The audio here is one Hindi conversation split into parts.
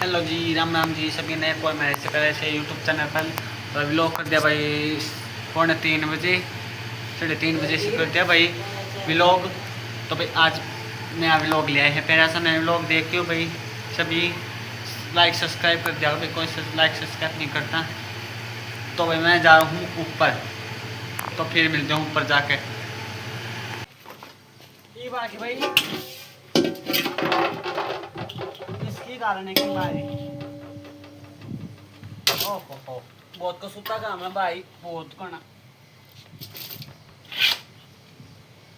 हेलो जी, राम राम जी सभी ने। कोई मैं ऐसे करे से यूट्यूब चैनल पर व्लॉग कर दिया भाई 2:45 बजे, 3:30 बजे से कर दिया भाई व्लॉग। तो भाई आज नया व्लॉग लिया है, पहला सा नया व्लॉग देखियो भाई। सभी लाइक सब्सक्राइब कर दिया भाई, कोई लाइक सब्सक्राइब नहीं करता। तो भाई मैं जा रहा हूँ ऊपर, तो फिर मिलते हैं ऊपर जाके। ये बाकी भाई इसकी कारण है कि भाई ओहो बहुत को सुता काम है भाई, बहुत करना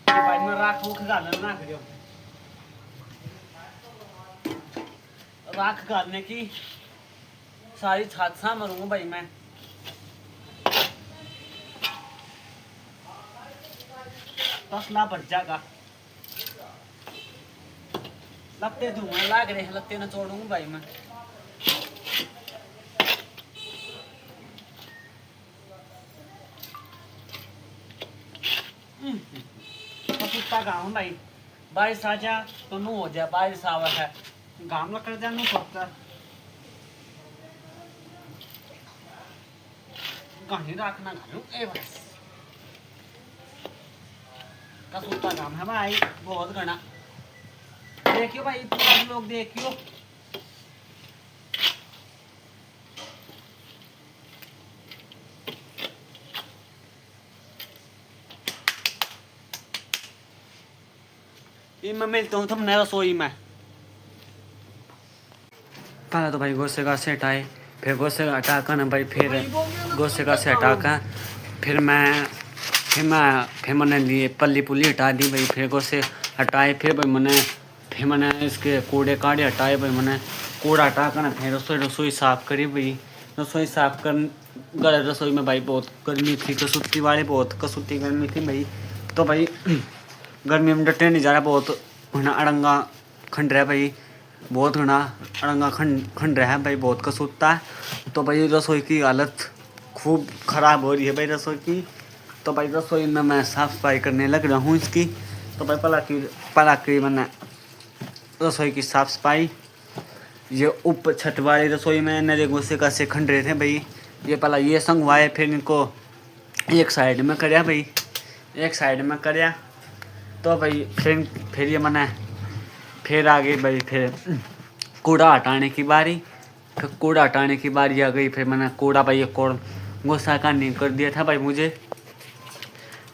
भाई। मैं राख भूख गालन ना करियो, राख गालने की सारी हादसा मरूंगा भाई मैं। तसला बढ़ जाएगा, लगते दूंगा लाग रहे हैं, लगते ना छोड़ूंगा भाई मैं। तो सुता काम भाई, बारिश आ जा तो नू हो जाए, बारिश आवा है घाम लग जा नू सोचता कहीं रखना घालू ए बस का सुता काम है भाई बहुत घना। देखियो भाई पूरा लोग देखियो। मैं मिलता हूँ तुमने रसोई में। पहले तो भाई गोसे का से हटाए, फिर गोसे का हटा कर ना भाई, फिर गोसे का से हटा कर फिर मैंने लिए पल्ली पुल्ली हटा दी भाई, फिर गोसे हटाए, फिर मैंने इसके कूड़े काड़े हटाए भाई। मैंने कूड़ा हटा कर ना फिर रसोई साफ़ करी भाई। रसोई साफ़ कर रसोई में भाई बहुत गर्मी थी, कसूती वाली बहुत कसूती गर्मी थी भाई। तो भाई गर्मी में डटे नहीं जा रहा, बहुत घना अड़ंगा खंड रहा भाई, बहुत घना अड़ंगा खंड रहा है भाई, बहुत कसूता है। तो भाई रसोई की हालत खूब ख़राब हो रही है भाई रसोई की। तो भाई रसोई में मैं साफ़ सफाई करने लग रहा हूँ इसकी। तो भाई पला की मैंने रसोई की साफ़ सफाई। ये ऊपर छत वाली रसोई में नरे गोसे का से खंड रहे थे भाई, ये पला ये संगवाए, फिर इनको एक साइड में करया भाई, एक साइड में करया। तो भाई फिर ये मैंने फिर आ गई भाई, फिर कूड़ा हटाने की बारी। फिर कूड़ा हटाने की बारी आ गई, फिर मैंने कूड़ा भाई एक और गोसा का नहीं कर दिया था भाई मुझे।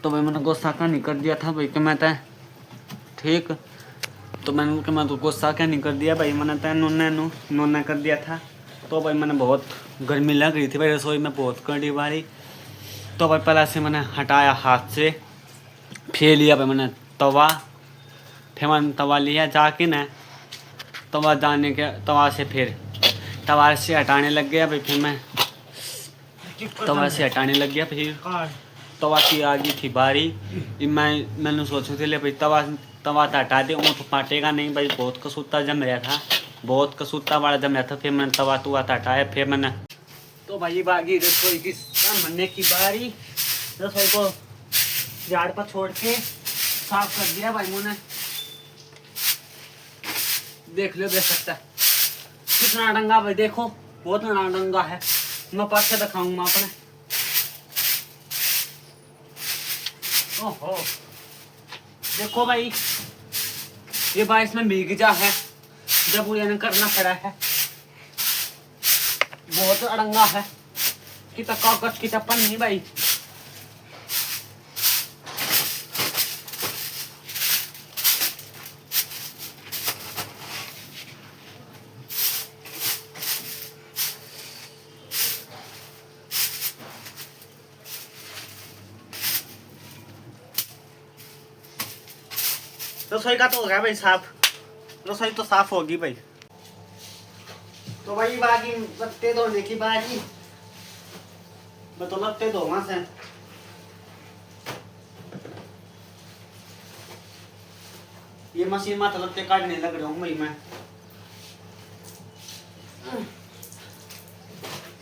तो भाई मैंने गोसा का नहीं कर दिया था भाई कि मैं तय ठीक। तो मैं तो गोसा क्या नहीं कर दिया भाई, मैंने तय नोना कर दिया था। तो भाई मैंने बहुत गर्मी लग रही थी भाई, रसोई में बहुत कड़ी बारी। तो भाई पहले से मैंने हटाया हाथ से, फिर लिया भाई मैंने तवा, फिर मैंने तवा लिया जाके ना, तवा जाने के तवा से फिर तवा से हटाने लग गया भाई। फिर मैं तवा से हटाने लग गया, फिर तवा की आ गई थी बारी। मैंने सोचा थे ले भाई तवा तो हटा दे, वो तो पाटेगा नहीं भाई, बहुत कसूता जम रहा था, बहुत कसूता वाला जम रहा था। फिर मैंने तवा तो हटाया, फिर मैंने तो भाई बागी रसोई की सामने की बारी, रसोई को झाड़ पर छोड़ के साफ कर दिया भाई मैंने। देख लो, देख सकता है कितना अड़ंगा भाई, देखो बहुत अड़ंगा है। मैं पास से दिखाऊंगा अपने। ओहो देखो भाई, ये भाई इसमें भीग जा है, जब वो यानी करना पड़ा है, बहुत अड़ंगा है कि कागज की टप्पन नहीं भाई। रसोई का तो हो गया भाई साफ, रसोई तो साफ होगी भाई। तो भाई बाकी लगते धोने की बारी, मैं तो लगते धोवा से ये मशीन में तो लगते काटने लग रहा हूँ भाई मैं।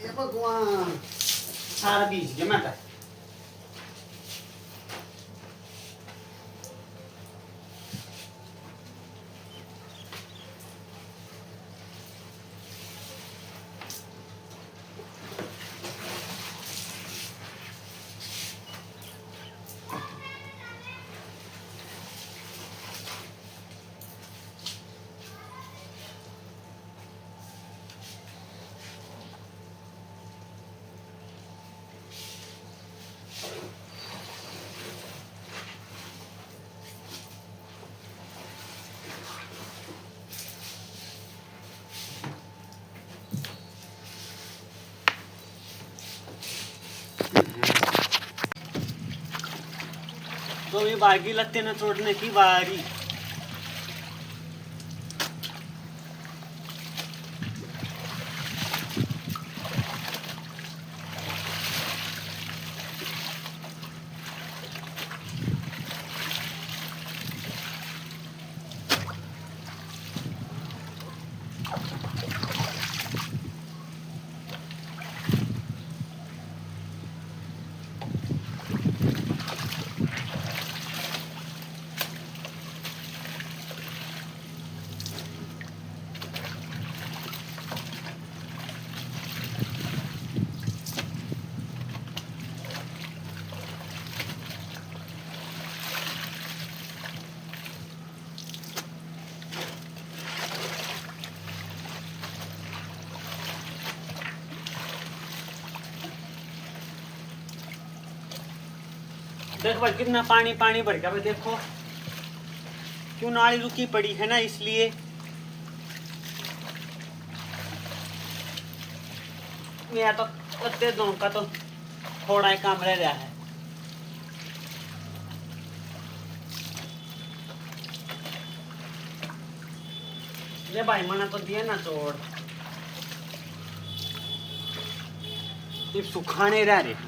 ये भगवान सारा बीज गया मैं। तो ये बागी लगते न छोड़ने की बारी। देखो भाई कितना पानी पानी भर गया भाई। देखो क्यों नाली रुकी पड़ी है ना, इसलिए मेरा तो अत्ते दोनों का तो थोड़ा ही काम रह रहा है। ये भाई मना तो दिया ना छोड़, ये सुखाने रह रहे हैं।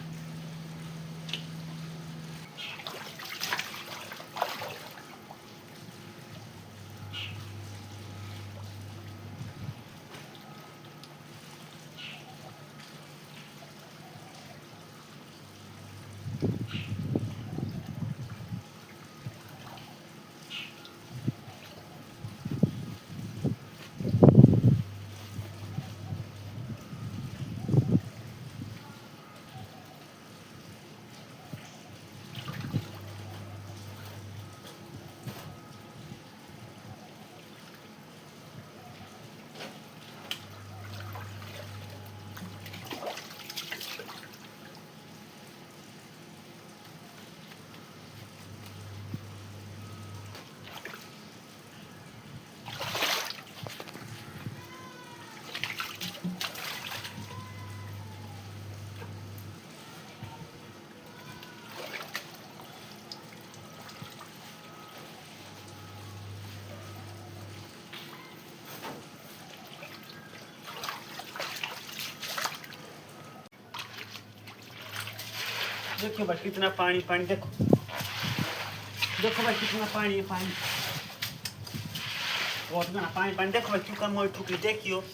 देखिए भाई कितना पानी पानी, देखो देखो भाई कितना पानी है, पानी बहुत ना पानी पानी। देखो भाई क्यों मोई ठुकली देखियो।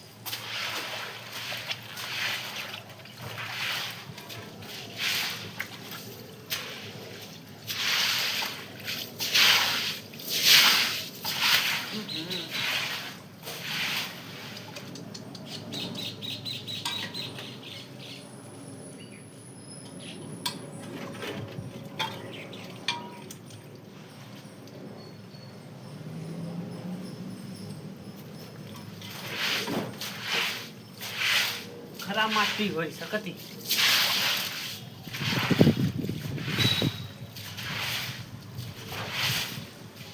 खराब माटी होई सकती,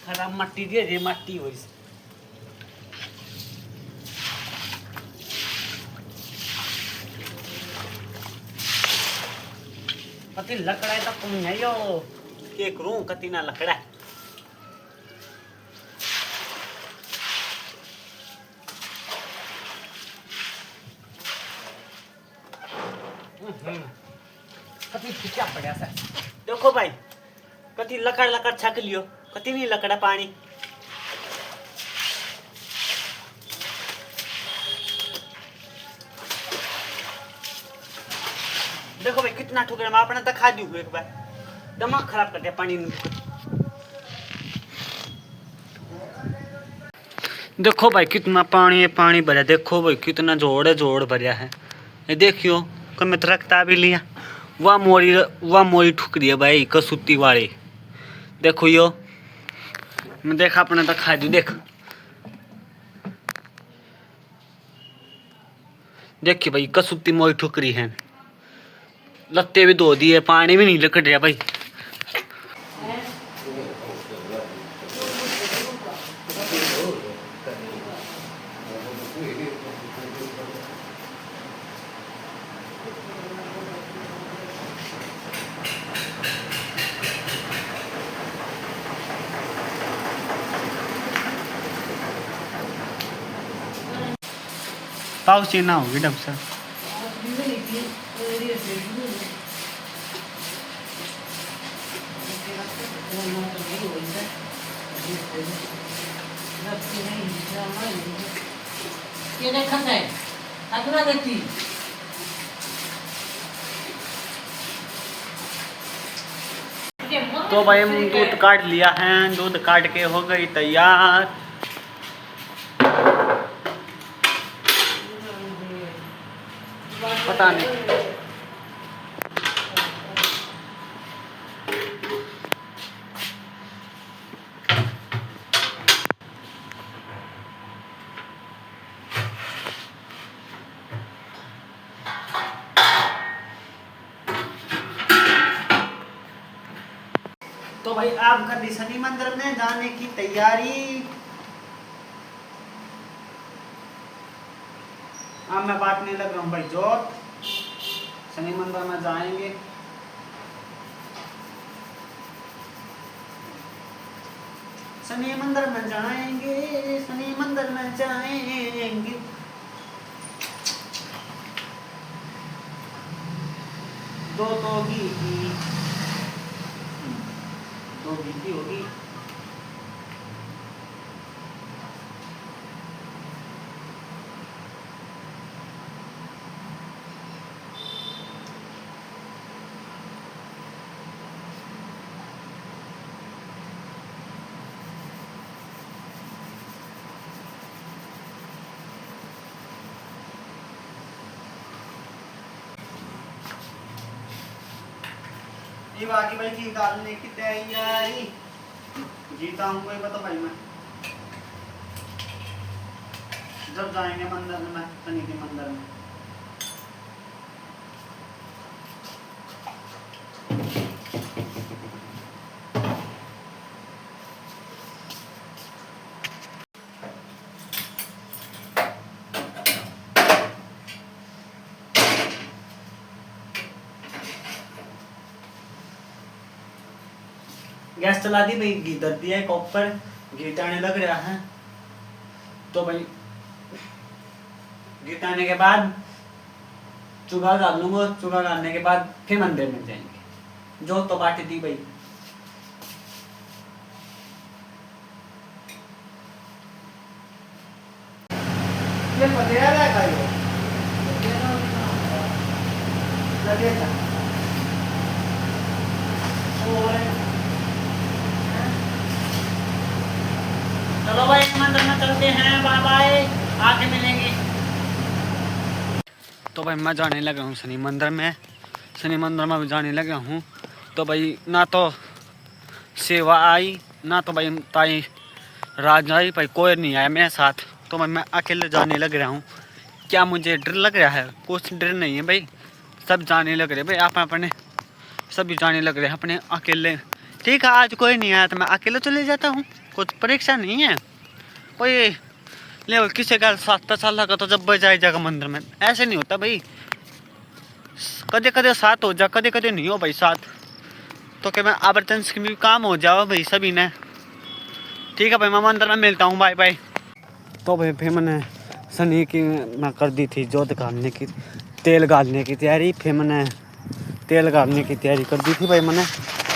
खराब माटी दे रे माटी होई। कति लकड़ा तो कम है यो, के करूं कति ना लकड़ा। कति खिंचा पड़ा सर। देखो भाई कति लकड़ लकड़ छक लियो, कति नहीं लकड़ा पानी। देखो भाई कितना ठुकरा मैं अपना तो खा दी एक बार, दिमाग खराब कर दिया पानी ने। देखो भाई कितना पानी है, पानी भरा। देखो भाई कितना जोड़ भरिया है। ये देखियो कम रखता भी लिया। वाह मोरी ठुकरी है भाई कसूती वाली। देखो यो मैं देखा अपने तो खा दू। देख देखिए भाई कसूती मोरी ठुकरी है, लत्ते भी धो दिए, पानी भी नहीं लकड़ रहा भाई। पाउस चीना होगी डब सर। तो भाई हम दूध काट लिया है, दूध काट के हो गई तैयार। पता नहीं तो भाई आप कर दी शनि मंदिर में जाने की तैयारी। अब मैं बांटने लग रहा हूँ भाई जोत। शनि मंदिर में जाएंगे। शनि मंदिर में जाएंगे, शनि मंदिर में जाएंगे। दो तो घी की, दो घी की होगी। ये बाकी भाई घी डालने की तैयारी। जीता हूँ कोई बता भाई मैं जब जाएंगे मंदिर में, शनि के मंदिर में। गैस चला दी भाई, घी धर दिया है ऊपर, घी टाने लग रहा है। तो भाई घी टाने के बाद चूल्हा डाल लूंगा। चूल्हा डालने के बाद फिर मंदिर में जाएंगे। जो तो बाटी दी भाई। ये पतेला है ये लगेगा चलो भाई मंदिर में चलते हैं। बाय बाय, आके मिलेंगे। तो भाई मैं जाने लगा हूँ शनि मंदिर में। शनि मंदिर में जाने लगा हूँ। तो भाई ना तो सेवा आई, ना तो भाई ताई राज आई, भाई कोई नहीं आया मेरे साथ। तो मैं अकेले जाने लग रहा हूँ। क्या मुझे डर लग रहा है? कुछ डर नहीं है भाई, सब जाने लग रहे भाई। आप अपने सभी जाने लग रहे हैं अपने अकेले। ठीक है, आज कोई नहीं आया तो मैं अकेले चले जाता हूँ। कुछ परीक्षा नहीं है कोई ले किसी का 7 साल का तो जब बजाई जाएगा मंदिर में। ऐसे नहीं होता भाई, कदे कदे साथ हो जा, कदे कदे नहीं हो भाई साथ। तो क्या मैं एमरजेंसी भी काम हो जाओ भाई सभी ने। ठीक है भाई, मैं मंदिर में मिलता हूँ। Bye bye. तो भाई फिर मैंने शनि की मैं कर दी थी जोत गालने की, तेल गालने की तैयारी। फिर मैंने तेल गालने की तैयारी कर दी थी भाई मैंने।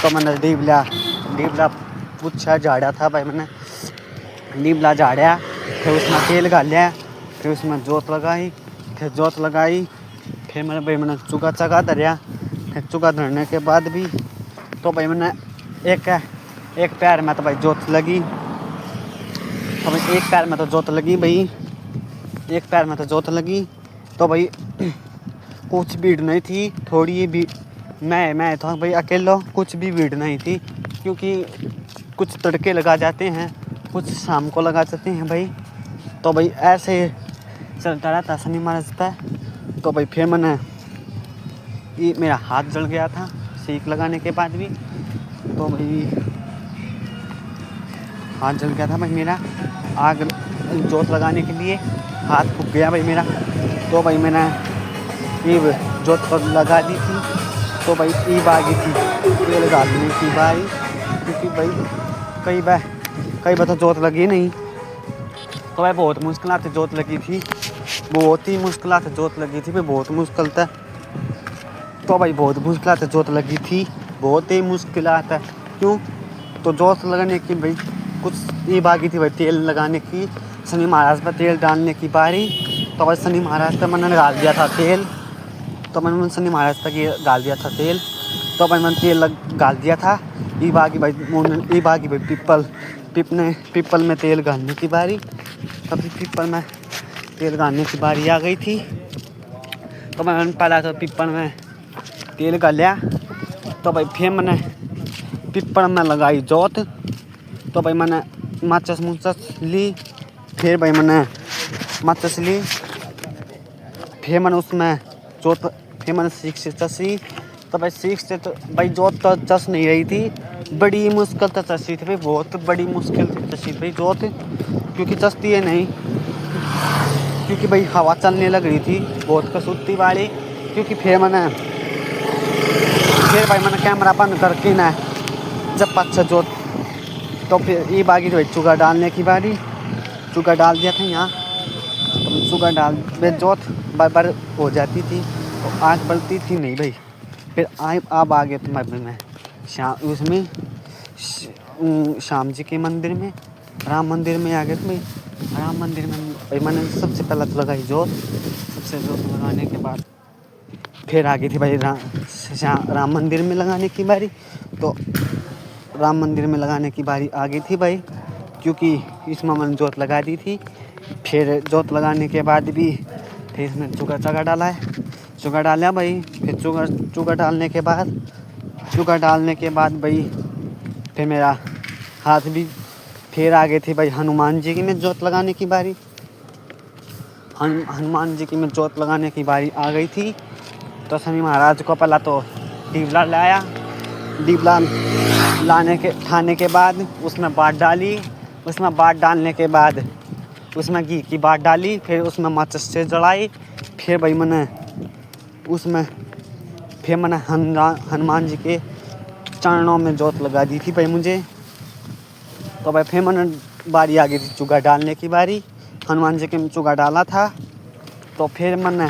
तो मैंने डीबला पूछा झाड़ा था भाई मैंने, डीबला झाड़ा। फिर उसमें तेल गालिया, फिर उसमें जोत लगाई। फिर जोत लगाई, फिर मैंने चुका चगा धरिया। फिर चुका धरने के बाद भी तो भाई मैंने एक पैर में तो भाई जोत लगी। तो भाई एक पैर में तो जोत लगी भाई, एक पैर में तो जोत लगी। तो भाई कुछ भीड़ नहीं थी, थोड़ी भी मैं था भाई अकेला, कुछ भी भीड़ नहीं थी। क्योंकि कुछ तड़के लगा जाते हैं, कुछ शाम को लगा जाते हैं भाई। तो भाई ऐसे चलता रहता शनि महाराज पे। तो भाई फिर मैंने ये मेरा हाथ जल गया था सेक लगाने के बाद भी। तो भाई हाथ जल गया था भाई मेरा, आग जोत लगाने के लिए हाथ फूक गया भाई मेरा। तो भाई मैंने ये जोत पर लगा दी थी। तो भाई ईब आ गई थी तेल डालने की भाई, क्योंकि भाई कई बार तो जोत लगी नहीं। तो भाई बहुत मुश्किल से जोत लगी थी। बहुत ही मुश्किल से जोत लगी थी भाई, बहुत मुश्किल था। तो भाई बहुत मुश्किल से जोत लगी थी, बहुत ही मुश्किल है। क्यों? तो जोत लगाने की भाई कुछ ये बाकी थी भाई, तेल लगाने की, शनि महाराज पर तेल डालने की बारी। तो भाई शनि महाराज पर मैंने डाल दिया था तेल, तो मैंने शनि महाराज पर डाल दिया था तेल। तो भाई मैंने तेल डाल दिया था। ये बाकी भाई पीपल में तेल डालने की बारी। तभी पीपल में तेल डालने की बारी आ गई थी। तो मैंने पहला तो पीपल में तेल डाला। तो भाई फिर मैंने पीपल में लगाई जोत। तो भाई मैंने माचिस ली। फिर भाई मैंने माचिस ली, फिर मैंने उसमें जोत, फिर मैंने सीख से चसी। तो भाई सीख से तो भाई जोत तो चस नहीं रही थी, बड़ी मुश्किल से चसी थी भाई, बहुत बड़ी मुश्किल से चसी थी भाई जोत, क्योंकि चसती है नहीं, क्योंकि भाई हवा चलने लग रही थी बहुत कसूती वाली। क्योंकि फिर भाई मैंने कैमरा बंद करके ना जब अच्छा जोत, तो फिर ये बाकी भाई चूगा डालने की बारी, चूगा डाल दिया था यहाँ। तो चूगा डाल में जोत बार हो जाती थी, तो आँख बढ़ती थी नहीं भाई। फिर अब आ गए तुम्हारे में श्याम जी के मंदिर में, राम मंदिर में आ गए थे भाई। राम मंदिर में भाई मैंने सबसे पहला तो लगाई जोत। सबसे जोत लगाने के बाद फिर आ गई थी भाई राम मंदिर में लगाने की बारी। तो राम मंदिर में लगाने की बारी आ गई थी भाई, क्योंकि इसमें मैंने जोत लगा दी थी। फिर जोत लगाने के बाद भी फिर इसमें चूगा डाला है, चूगा डाला भाई। फिर चूगा डालने के बाद भाई फिर मेरा हाथ भी, फिर आ गई थी भाई हनुमान जी की में जोत लगाने की बारी। हनुमान जी की में जोत लगाने की बारी आ गई थी। तो शनि महाराज को पहला तो दीवला लाया, दीवला खाने के बाद उसमें बाट डाली, उसमें बाट डालने के बाद उसमें घी की बाट डाली, फिर उसमें माचिस से जलाई। फिर भाई मैंने हनुमान जी के चरणों में जोत लगा दी थी भाई मुझे। तो भाई फिर मैंने बारी आ गई थी चूगा डालने की बारी, हनुमान जी के में चूगा डाला था। तो फिर मैंने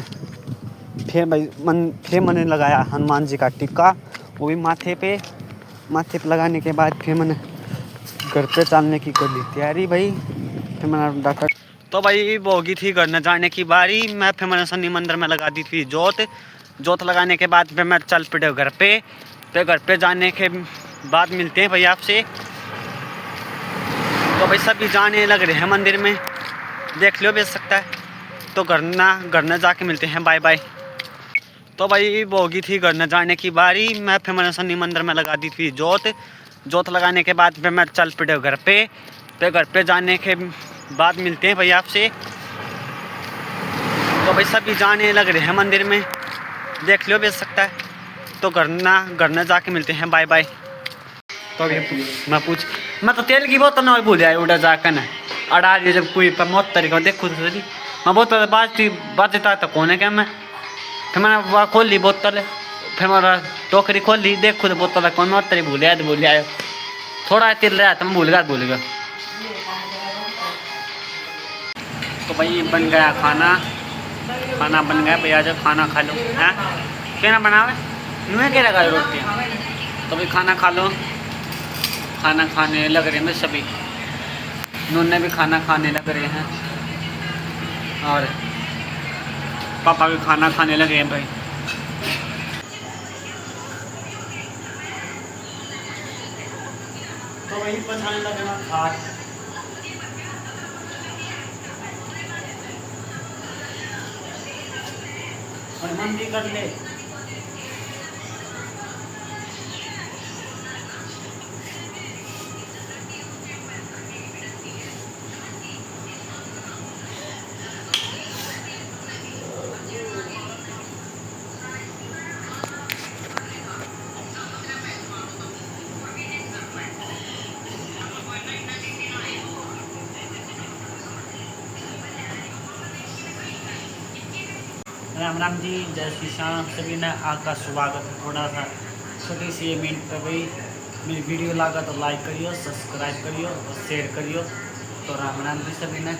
लगाया हनुमान जी का टिक्का, वो भी माथे पे लगाने के बाद फिर मैंने घर पे चलने की कर ली तैयारी भाई। फिर मैंने डॉक्टर, तो भाई वो होगी थी घर न जाने की बारी। फिर मैंने शनि मंदिर में लगा दी थी जोत लगाने के बाद फिर मैं चल पड़े घर पे। तो घर पे जाने के बाद मिलते हैं भाई आपसे। तो भाई सभी जाने लग रहे हैं मंदिर में, देख लो बेच सकता है। तो घर न जाके मिलते हैं, बाय बाय। तो भाई वो होगी थी घर न जाने की बारी। फिर मैंने शनि मंदिर में लगा दी थी जोत लगाने के बाद फिर मैं चल पड़े घर पे। तो घर पे जाने के बाद मिलते हैं भाई आपसे। तो भाई सभी जाने लग रहे हैं मंदिर में, देख लो बेच सकता है। तो घर न जाके मिलते हैं, बाय बाय। तो मैं तो तेल की बोतल ना भूल जाए उड़ा जाकर ना अड़ा दिए जब कोई मौत तरीका देखो तो मैं बोतल बाजता तो कौन है क्या मैं। फिर मैंने वहाँ खोल ली बोतल, फिर मैंने टोकरी खोल ली, देखो तो बोतल कौन मौत तरी भूल आया थोड़ा तेल रहा तो मैं भूल गया। तो भाई बन गया खाना बन गया भैया, जब खाना खा लो हैं क्या ना बनावे नुए क्या लगा रोटी। तो भाई खाना खा लो, खाना खाने लग रहे हैं सभी, नूने भी खाना खाने लग रहे हैं और पापा भी खाना खाने लगे हैं भाई। तो वही पछाने लगे ना खाट और मंदी कर ले। राम राम जी, जय श्री श्याम। सभी ने आपका स्वागत। थोड़ा सा छोटी सी मिनट पर भाई मेरी वीडियो लगा तो लाइक करियो, सब्सक्राइब करियो और शेयर करियो। तो राम राम जी सभी ने।